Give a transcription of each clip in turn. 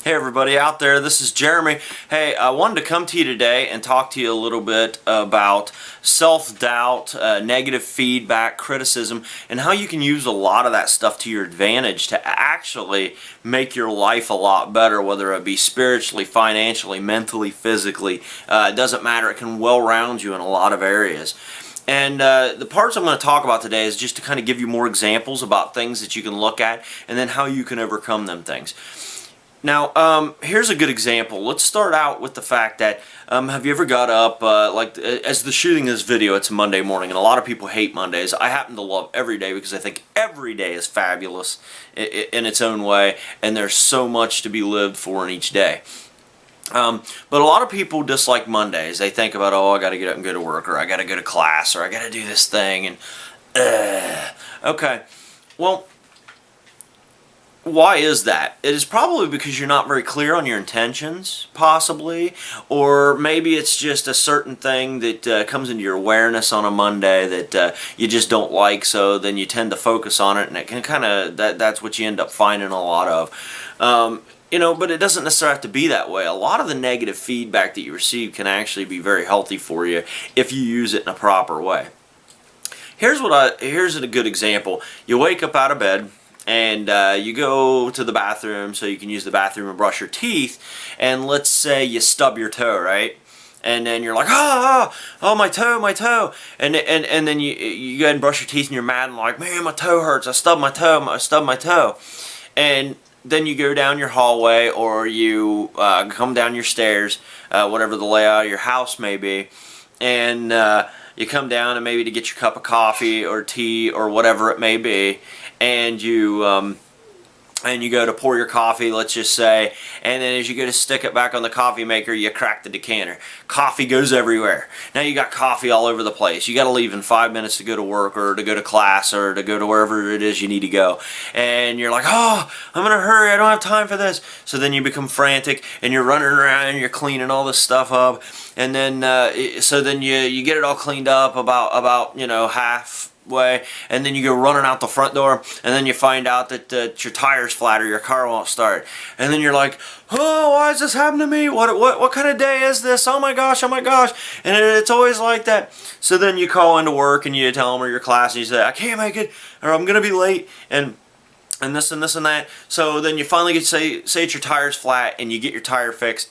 Hey everybody out there, this is Jeremy. Hey, I wanted to come to you today and talk to you a little bit about self-doubt, negative feedback, criticism, and how you can use a lot of that stuff to your advantage to actually make your life a lot better, whether it be spiritually, financially, mentally, physically. It doesn't matter, it can well round you in a lot of areas. And the parts I'm going to talk about today is just to kind of give you more examples about things that you can look at and then how you can overcome them things. Now, here's a good example. Let's start out with the fact that, have you ever got up, as the shooting this video, it's a Monday morning, and a lot of people hate Mondays. I happen to love every day because I think every day is fabulous in its own way, and there's so much to be lived for in each day. But a lot of people dislike Mondays. They think about, oh, I got to get up and go to work, or I got to go to class, or I got to do this thing, and, okay, well, why is that? It is probably because you're not very clear on your intentions, possibly, or maybe it's just a certain thing that comes into your awareness on a Monday that you just don't like, so then you tend to focus on it, and it can kind of, that's what you end up finding a lot of. But it doesn't necessarily have to be that way. A lot of the negative feedback that you receive can actually be very healthy for you if you use it in a proper way. Here's a good example. You wake up out of bed, and you go to the bathroom so you can use the bathroom and brush your teeth, and let's say you stub your toe, right? And then you're like, oh, my toe, and then you go ahead and brush your teeth, and you're mad and like, man, my toe hurts, I stubbed my toe, and then you go down your hallway, or you come down your stairs, whatever the layout of your house may be, and you come down and maybe to get your cup of coffee or tea or whatever it may be, and you go to pour your coffee, let's just say, and then as you go to stick it back on the coffee maker, you crack the decanter. Coffee goes everywhere. Now you got coffee all over the place. You got to leave in 5 minutes to go to work, or to go to class, or to go to wherever it is you need to go. And you're like, oh, I'm going to hurry, I don't have time for this. So then you become frantic, and you're running around, and you're cleaning all this stuff up. And then, so then you get it all cleaned up about half way, and then you go running out the front door, and then you find out that your tire's flat, or your car won't start, and then you're like, oh, why is this happening to me? What kind of day is this? Oh my gosh, and it's always like that. So then you call into work, and you tell them, or your class, and you say, I can't make it, or I'm gonna be late, and this and this and that. So then you finally get say it's your tire's flat, and you get your tire fixed.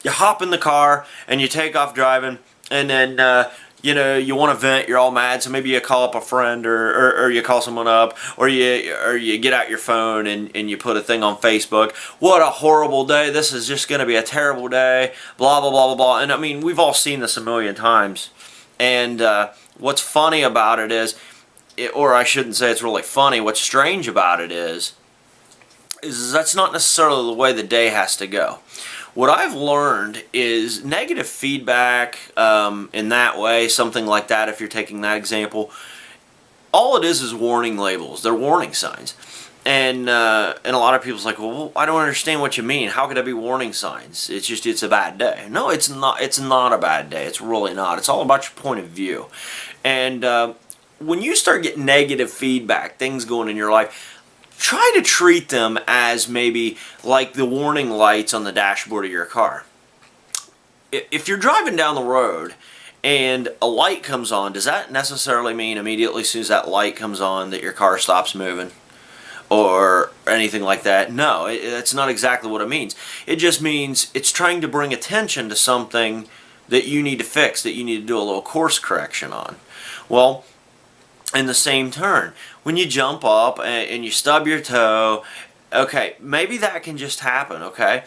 You hop in the car, and you take off driving, and then you want to vent, you're all mad, so maybe you call up a friend, or you call someone up, or you get out your phone and you put a thing on Facebook. What a horrible day, this is just going to be a terrible day, blah, blah, blah, blah, blah. And I mean, we've all seen this a million times. And what's funny about it is, or I shouldn't say it's really funny, what's strange about it is that's not necessarily the way the day has to go. What I've learned is negative feedback in that way, something like that, if you're taking that example, all it is warning labels. They're warning signs. And a lot of people's like, well, I don't understand what you mean. How could that be warning signs? It's a bad day. No, it's not. It's not a bad day. It's really not. It's all about your point of view. And when you start getting negative feedback, things going in your life, try to treat them as maybe like the warning lights on the dashboard of your car. If you're driving down the road and a light comes on, does that necessarily mean immediately as soon as that light comes on that your car stops moving? Or anything like that? No, that's not exactly what it means. It just means it's trying to bring attention to something that you need to fix, that you need to do a little course correction on. Well, in the same turn, when you jump up and you stub your toe, okay, maybe that can just happen, okay?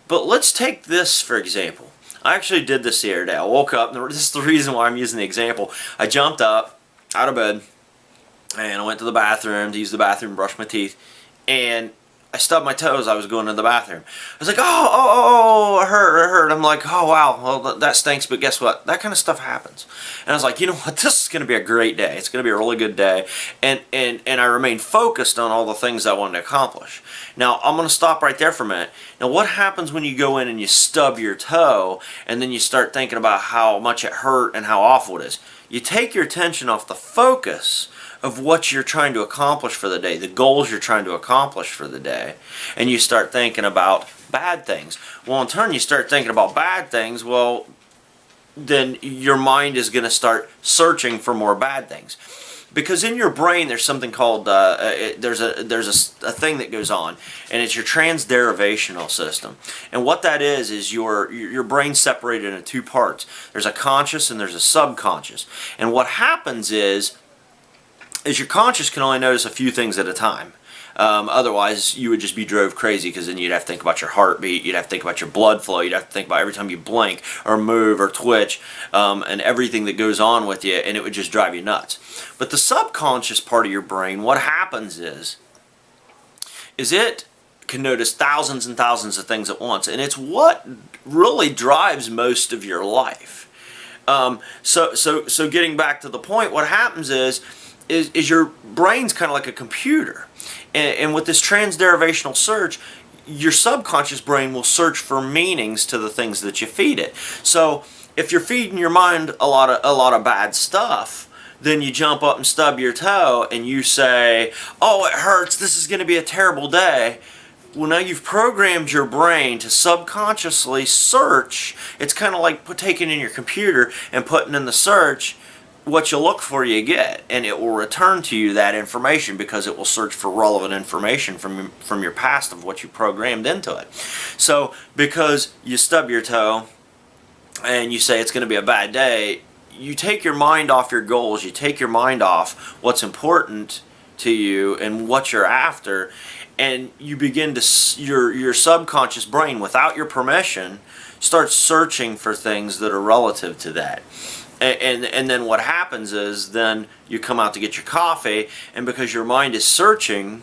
But let's take this for example. I actually did this the other day. I woke up, and this is the reason why I'm using the example. I jumped up out of bed, and I went to the bathroom to use the bathroom and brush my teeth, and I stubbed my toes. I was going to the bathroom. I was like, oh, it hurt. I'm like, oh, wow, well, that stinks, but guess what? That kind of stuff happens. And I was like, you know what? This is going to be a great day. It's going to be a really good day. And I remained focused on all the things I wanted to accomplish. Now, I'm going to stop right there for a minute. Now, what happens when you go in and you stub your toe, and then you start thinking about how much it hurt and how awful it is? You take your attention off the focus of what you're trying to accomplish for the day, the goals you're trying to accomplish for the day, and you start thinking about bad things. Well, in turn, you start thinking about bad things, well, then your mind is going to start searching for more bad things. Because in your brain, there's something called there's a thing that goes on, and it's your transderivational system. And what that is your brain separated into two parts. There's a conscious and there's a subconscious. And what happens is your conscious can only notice a few things at a time. Otherwise, you would just be drove crazy, because then you'd have to think about your heartbeat, you'd have to think about your blood flow, you'd have to think about every time you blink or move or twitch, and everything that goes on with you, and it would just drive you nuts. But the subconscious part of your brain, what happens is it can notice thousands and thousands of things at once, and it's what really drives most of your life. So getting back to the point, what happens is your brain's kind of like a computer. And with this transderivational search, your subconscious brain will search for meanings to the things that you feed it. So if you're feeding your mind a lot of bad stuff, then you jump up and stub your toe and you say, oh, it hurts, this is going to be a terrible day. Well, now you've programmed your brain to subconsciously search. It's kind of like taking in your computer and putting in the search. What you look for, you get, and it will return to you that information, because it will search for relevant information from your past of what you programmed into it. So because you stub your toe and you say it's going to be a bad day, you take your mind off your goals, you take your mind off what's important to you and what you're after, and you begin to, your subconscious brain, without your permission, starts searching for things that are relative to that. And then what happens is, then you come out to get your coffee, and because your mind is searching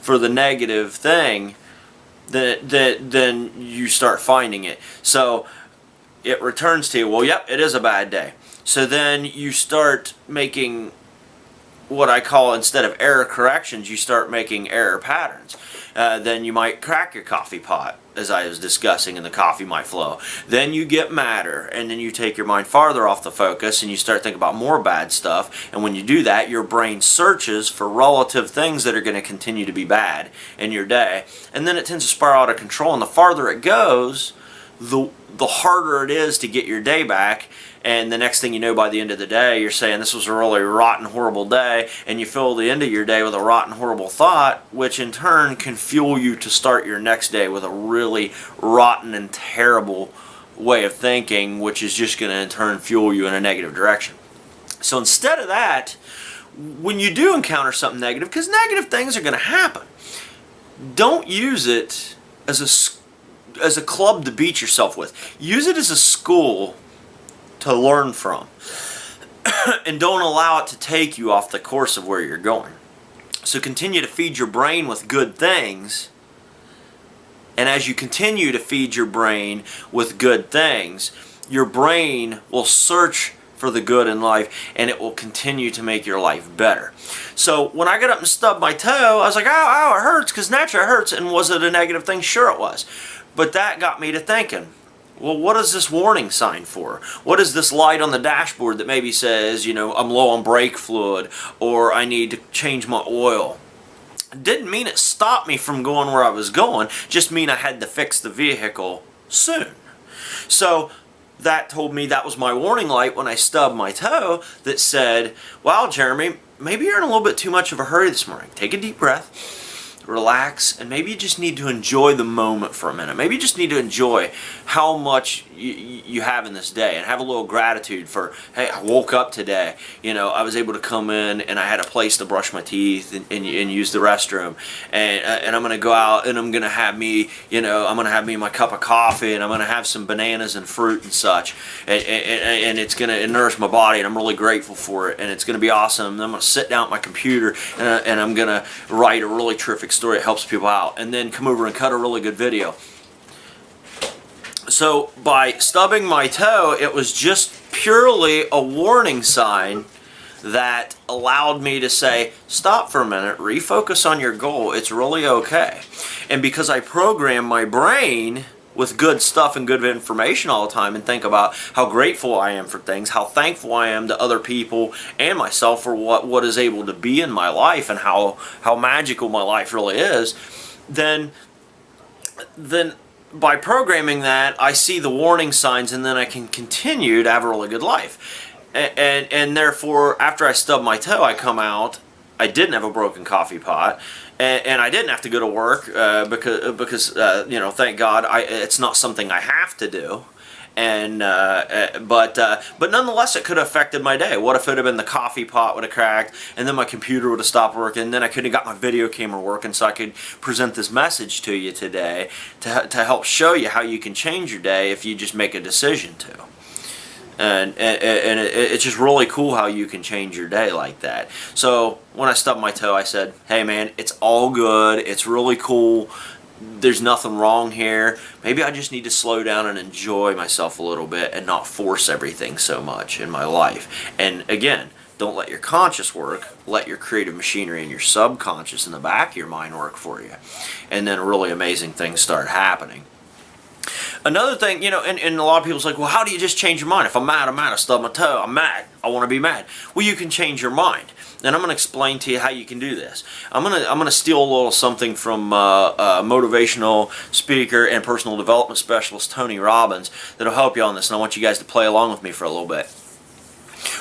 for the negative thing, then you start finding it. So it returns to you, well, yep, it is a bad day. So then you start making what I call, instead of error corrections, you start making error patterns. Then you might crack your coffee pot, as I was discussing, and the coffee might flow. Then you get madder, and then you take your mind farther off the focus, and you start thinking about more bad stuff. And when you do that, your brain searches for relative things that are going to continue to be bad in your day. And then it tends to spiral out of control, and the farther it goes, the harder it is to get your day back. And the next thing you know, by the end of the day, you're saying this was a really rotten, horrible day, and you fill the end of your day with a rotten, horrible thought, which in turn can fuel you to start your next day with a really rotten and terrible way of thinking, which is just going to in turn fuel you in a negative direction. So instead of that, when you do encounter something negative, because negative things are going to happen, don't use it as a club to beat yourself with. Use it as a school to learn from, and don't allow it to take you off the course of where you're going. So continue to feed your brain with good things, and as you continue to feed your brain with good things, your brain will search for the good in life, and it will continue to make your life better. So when I got up and stubbed my toe, I was like, ow, it hurts, because naturally it hurts. And was it a negative thing? Sure it was. But that got me to thinking, well, what is this warning sign for? What is this light on the dashboard that maybe says, I'm low on brake fluid, or I need to change my oil? It didn't mean it stopped me from going where I was going, just mean I had to fix the vehicle soon. So that told me, that was my warning light when I stubbed my toe, that said, wow, Jeremy, maybe you're in a little bit too much of a hurry this morning. Take a deep breath. Relax, and maybe you just need to enjoy the moment for a minute. Maybe you just need to enjoy how much you have in this day, and have a little gratitude for, hey, I woke up today. I was able to come in, and I had a place to brush my teeth and use the restroom, and I'm gonna go out, and I'm gonna have me, I'm gonna have me my cup of coffee, and I'm gonna have some bananas and fruit and such, and it's gonna nourish my body, and I'm really grateful for it, and it's gonna be awesome. And I'm gonna sit down at my computer, and I'm gonna write a really terrific story that helps people out, and then come over and cut a really good video. So by stubbing my toe, it was just purely a warning sign that allowed me to say, stop for a minute, refocus on your goal, it's really okay. And because I programmed my brain with good stuff and good information all the time and think about how grateful I am for things, how thankful I am to other people and myself for what is able to be in my life and how magical my life really is, then by programming that, I see the warning signs, and then I can continue to have a really good life. And therefore, after I stub my toe, I come out, I didn't have a broken coffee pot, and I didn't have to go to work because thank God, it's not something I have to do. And but nonetheless, it could have affected my day. What if it would have been the coffee pot would have cracked, and then my computer would have stopped working, and then I couldn't have got my video camera working, so I could present this message to you today to help show you how you can change your day if you just make a decision to. And it's just really cool how you can change your day like that. So when I stubbed my toe, I said, hey man, it's all good. It's really cool. There's nothing wrong here. Maybe I just need to slow down and enjoy myself a little bit and not force everything so much in my life. And again, don't let your conscious work, let your creative machinery and your subconscious in the back of your mind work for you. And then really amazing things start happening. Another thing, and a lot of people's like, well, how do you just change your mind? If I'm mad, I stub my toe, I'm mad, I want to be mad. Well, you can change your mind. And I'm going to explain to you how you can do this. I'm going to steal a little something from motivational speaker and personal development specialist Tony Robbins that'll help you on this, and I want you guys to play along with me for a little bit.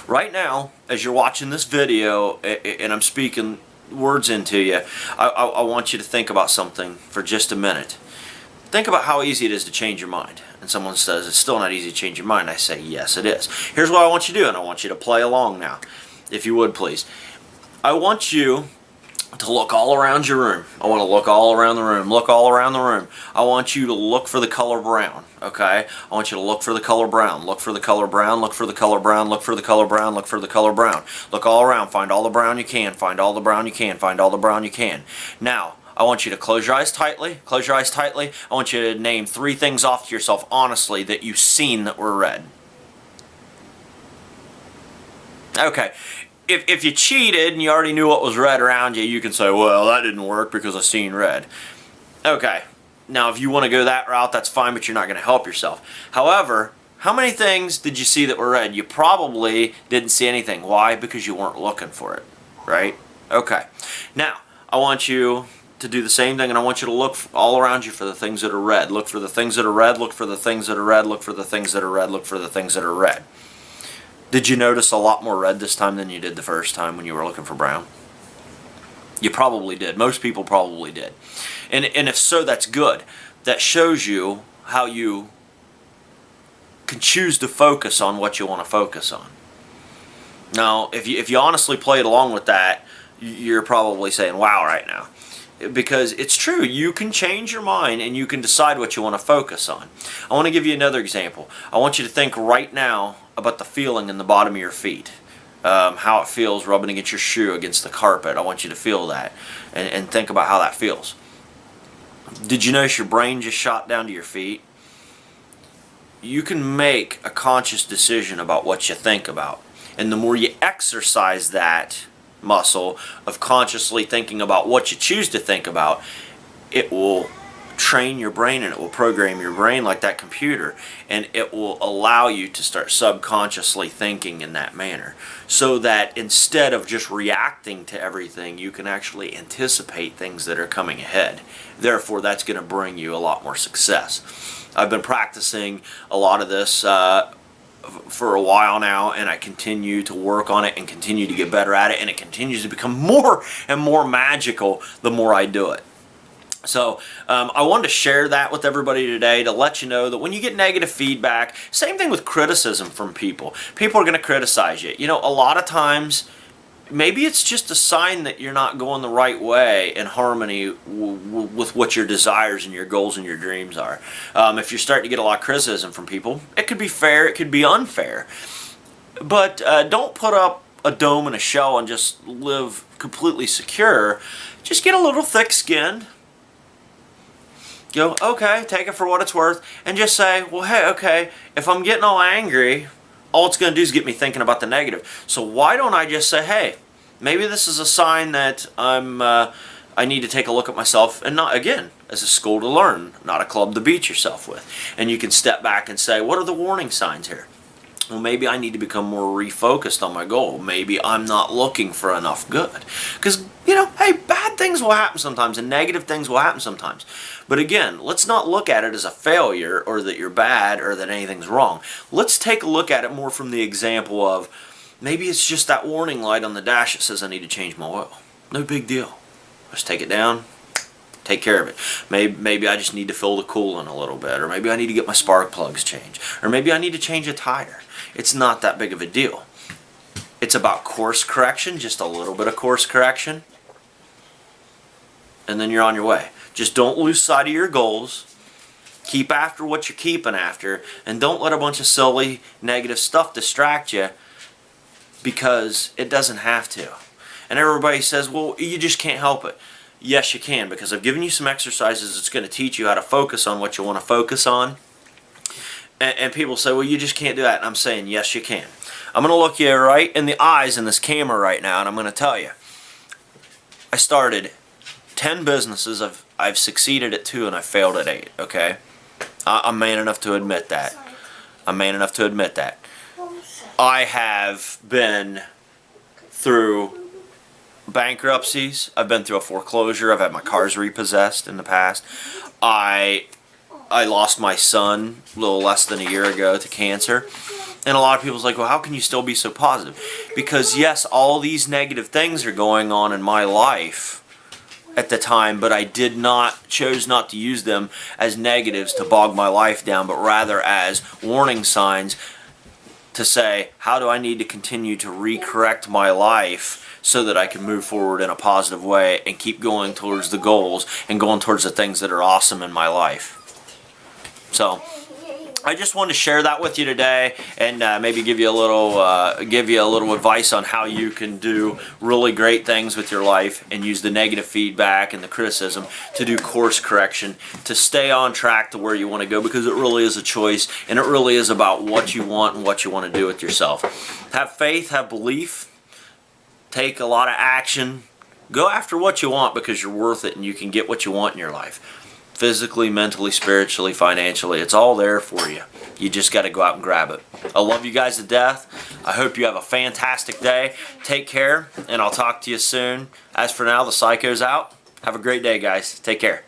Right now, as you're watching this video and I'm speaking words into you, I want you to think about something for just a minute. Think about how easy it is to change your mind. And someone says, it's still not easy to change your mind. I say, yes, it is. Here's what I want you to do, and I want you to play along now, if you would, please. I want you to look all around your room. I want to look all around the room. Look all around the room. I want you to look for the color brown, okay? I want you to look for the color brown. Look for the color brown. Look for the color brown. Look for the color brown. Look for the color brown. Look all around. Find all the brown you can. Find all the brown you can. Find all the brown you can. Now, I want you to close your eyes tightly. Close your eyes tightly. I want you to name 3 things off to yourself honestly that you've seen that were red. Okay. If you cheated and you already knew what was red around you, you can say, well, that didn't work because I seen red. Okay. Now, if you want to go that route, that's fine, but you're not going to help yourself. However, how many things did you see that were red? You probably didn't see anything. Why? Because you weren't looking for it, right? Okay. Now, I want you to do the same thing, and I want you to look all around you for the things that are red. Look for the things that are red. Look for the things that are red. Look for the things that are red. Look for the things that are red. Did you notice a lot more red this time than you did the first time when you were looking for brown? You probably did. Most people probably did. And if so, that's good. That shows you how you can choose to focus on what you want to focus on. Now, if you honestly played along with that, you're probably saying, wow, right now. Because it's true, you can change your mind and you can decide what you want to focus on. I want to give you another example. I want you to think right now about the feeling in the bottom of your feet. How it feels rubbing against your shoe, against the carpet. I want you to feel that and think about how that feels. Did you notice your brain just shot down to your feet? You can make a conscious decision about what you think about. And the more you exercise that muscle of consciously thinking about what you choose to think about, it will train your brain and it will program your brain like that computer, and it will allow you to start subconsciously thinking in that manner, so that instead of just reacting to everything, you can actually anticipate things that are coming ahead. Therefore, that's going to bring you a lot more success. I've been practicing a lot of this for a while now, and I continue to work on it and continue to get better at it, and it continues to become more and more magical the more I do it. So I wanted to share that with everybody today to let you know that when you get negative feedback, same thing with criticism from people. People are going to criticize you. You know, a lot of times, maybe it's just a sign that you're not going the right way in harmony with what your desires and your goals and your dreams are. If you're starting to get a lot of criticism from people, it could be fair, it could be unfair. But don't put up a dome and a shell and just live completely secure. Just get a little thick-skinned. Go, okay, take it for what it's worth, and just say, well, hey, okay, if I'm getting all angry, all it's going to do is get me thinking about the negative. So why don't I just say, hey, maybe this is a sign that I'm I need to take a look at myself, and not, again, as a school to learn, not a club to beat yourself with. And you can step back and say, what are the warning signs here? Well, maybe I need to become more refocused on my goal. Maybe I'm not looking for enough good. Because, hey, bad things will happen sometimes and negative things will happen sometimes. But again, let's not look at it as a failure or that you're bad or that anything's wrong. Let's take a look at it more from the example of maybe it's just that warning light on the dash that says I need to change my oil. No big deal. Just take it down. Take care of it. Maybe I just need to fill the coolant a little bit, or maybe I need to get my spark plugs changed, or maybe I need to change a tire. It's not that big of a deal. It's about course correction, just a little bit of course correction, and then you're on your way. Just don't lose sight of your goals. Keep after what you're keeping after, and don't let a bunch of silly negative stuff distract you, because it doesn't have to. And everybody says, well, you just can't help it. Yes, you can, because I've given you some exercises that's going to teach you how to focus on what you want to focus on. And people say, well, you just can't do that. And I'm saying, yes, you can. I'm going to look you right in the eyes in this camera right now, and I'm going to tell you. I started 10 businesses. I've succeeded at 2, and I failed at 8, okay? I'm man enough to admit that. I'm man enough to admit that. I have been through bankruptcies. I've been through a foreclosure. I've had my cars repossessed in the past. I lost my son a little less than a year ago to cancer. And a lot of people's like, well, how can you still be so positive? Because yes, all these negative things are going on in my life at the time, but I chose not to use them as negatives to bog my life down, but rather as warning signs to say, how do I need to continue to recorrect my life so that I can move forward in a positive way and keep going towards the goals and going towards the things that are awesome in my life. So I just wanted to share that with you today, and maybe give you a little advice on how you can do really great things with your life and use the negative feedback and the criticism to do course correction to stay on track to where you want to go, because it really is a choice, and it really is about what you want and what you want to do with yourself. Have faith, have belief, take a lot of action, go after what you want, because you're worth it and you can get what you want in your life. Physically, mentally, spiritually, financially, it's all there for you. You just got to go out and grab it. I love you guys to death. I hope you have a fantastic day. Take care, and I'll talk to you soon. As for now, the Psycho's out. Have a great day, guys. Take care.